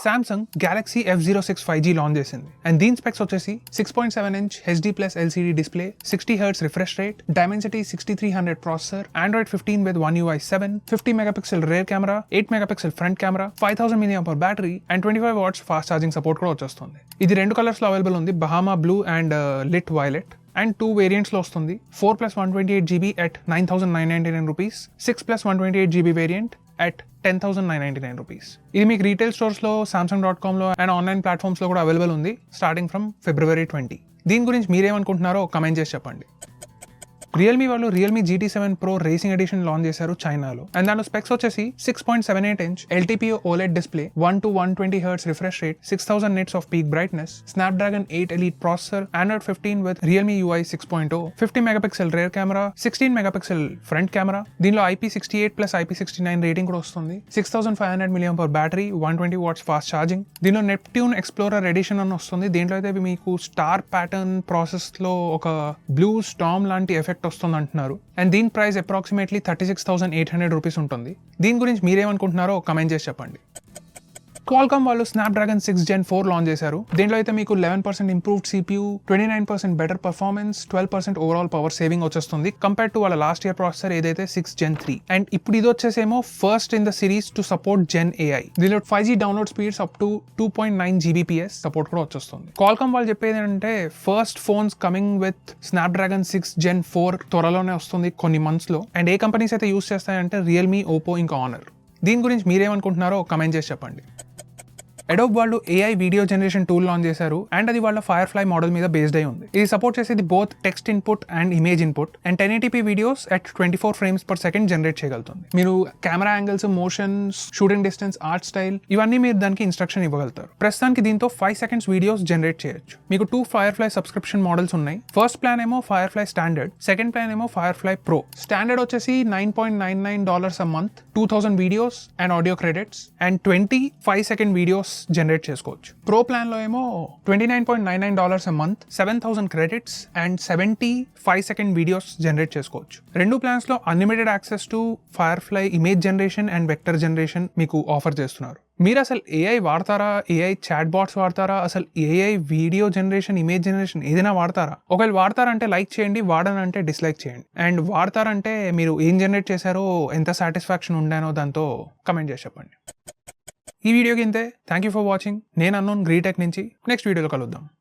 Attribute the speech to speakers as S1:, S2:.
S1: Samsung Galaxy F06 5G launch చేసింది and దీని specs వచ్చేసి 6.7 inch HD+ LCD display, 60Hz refresh rate, Dimensity 6300 processor, Android 15 with One UI 7, 50 megapixel rear camera, 8 megapixel front camera, 5000 mAh battery and 25 watts fast charging support కూడా వచ్చేస్తుంది. ఇది రెండు colours లో available ఉంది, Bahama blue and lit violet. And 2 variants లో వస్తుంది. 4+128GB at 9999 rupees, 6+128GB variant at 10,999 rupees. ఇది మీకు రీటైల్ స్టోర్స్ లో, samsung.com లో అండ్ ఆన్లైన్ ప్లాట్ఫామ్స్ లో కూడా అవైలబుల్ ఉంది స్టార్టింగ్ ఫ్రమ్ February 20. దీని గురించి మీరేమనుకుంటున్నారో కమెంట్ చేసి చెప్పండి. రియల్మీ వాళ్ళు Realme GT7 Pro racing edition launch చేశారు చైనాలో అండ్ దాని స్పెక్స్ వచ్చేసి 6.78 inch LTPO OLED display, 1 to 120 Hz refresh rate, 6000 nits of peak brightness, Snapdragon 8 Elite processor, Android 15 with Realme UI 6.0, 50 megapixel rear camera, 16 megapixel front camera. దీనిలో IP68+ IP69 rating కూడా వస్తుంది. 6500 mAh battery, 120 watts fast charging. దీనిలో Neptune explorer edition అని వస్తుంది. దీంట్లో అయితే మీకు star pattern process లో ఒక బ్లూ స్టార్మ్ లాంటి ఎఫెక్ట్ వస్తుంది అంటున్నారు అండ్ దీని ప్రైస్ అప్రాక్సిమేట్లీ 36,800 రూపీస్ ఉంటుంది. దీని గురించి మీరేమనుకుంటున్నారో కమెంట్ చేసి చెప్పండి. Qualcomm వాళ్ళు Snapdragon 6 Gen 4 లాంచ్ చేశారు. దీంట్లో అయితే మీకు 11% improved CPU, 29% better performance, 12% overall power saving వచ్చేస్తుంది కంపేర్ టు వాళ్ళ లాస్ట్ ఇయర్ ప్రాసెసర్ ఏదైతే 6 Gen 3. అండ్ ఇప్పుడు ఇది వచ్చేసేమో first in the series to support Gen AI. దీనిలో 5G download speeds up to 2.9 Gbps support కూడా వచ్చేస్తుంది. Qualcomm వాళ్ళు చెప్పేది ఏంటంటే first phones coming with Snapdragon 6 Gen 4 త్వరలోనే వస్తుంది కొన్ని మంత్స్ లో. అండ్ ఏ కంపెనీస్ అయితే యూస్ చేస్తాయంటే రియల్మీ, ఓపో, ఇంకా ఆనర్. దీని గురించి మీరేమనుకుంటున్నారో కమెంట్ చేసి చెప్పండి. అడోబ్ వాళ్ళు AI video generation tool launch చేశారు అండ్ అది వాళ్ళ Firefly మోడల్ మీద బేస్డ్ అయి ఉంది. ఇది సపోర్ట్ చేసేది both text input and image input and 1080p videos at 24 frames per second generate చేయగలుగుతుంది. మీరు camera angles, motions, shooting distance, art style ఇవన్నీ మీరు దానికి ఇన్స్ట్రక్షన్ ఇవ్వగలుగుతారు. ప్రస్తుతానికి దీంతో 5 seconds వీడియోస్ జనరేట్ చేయొచ్చు. మీకు 2 Firefly సబ్స్క్రిప్షన్ మోడల్స్ ఉన్నాయి. ఫస్ట్ ప్లాన్ ఏమో Firefly స్టాండర్డ్, సెకండ్ ప్లాన్ ఏమో Firefly Pro. స్టాండర్డ్ వచ్చేసి $9.99 a month, 2000 videos and audio credits and 20 5-second videos generate చేసుకోవచ్చు. ప్రో ప్లాన్ లో ఏమో $29.99 a month, 7000 credits and 70 5-second videos generate చేసుకోవచ్చు. రెండు plans లో unlimited access to Firefly image generation and vector generation మీకు offer చేస్తున్నారు. మీరు అసలు AI వాడతారా? AI చాట్ బాట్స్ వాడతారా? అసలు AI video generation, image generation ఏదైనా వాడతారా? ఒకవేళ వాడతారంటే లైక్ చేయండి, వాడనంటే డిస్లైక్ చేయండి. అండ్ వాడతారంటే మీరు ఏం జనరేట్ చేశారో, ఎంత సాటిస్ఫాక్షన్ ఉండానో దాంతో కమెంట్ చేసి చెప్పండి. ఈ వీడియోకి ఇంతే. Thank you for watching. నేను అన్నోన్ గ్రీటెక్ నుంచి. నెక్స్ట్ వీడియోలో కలుద్దాం.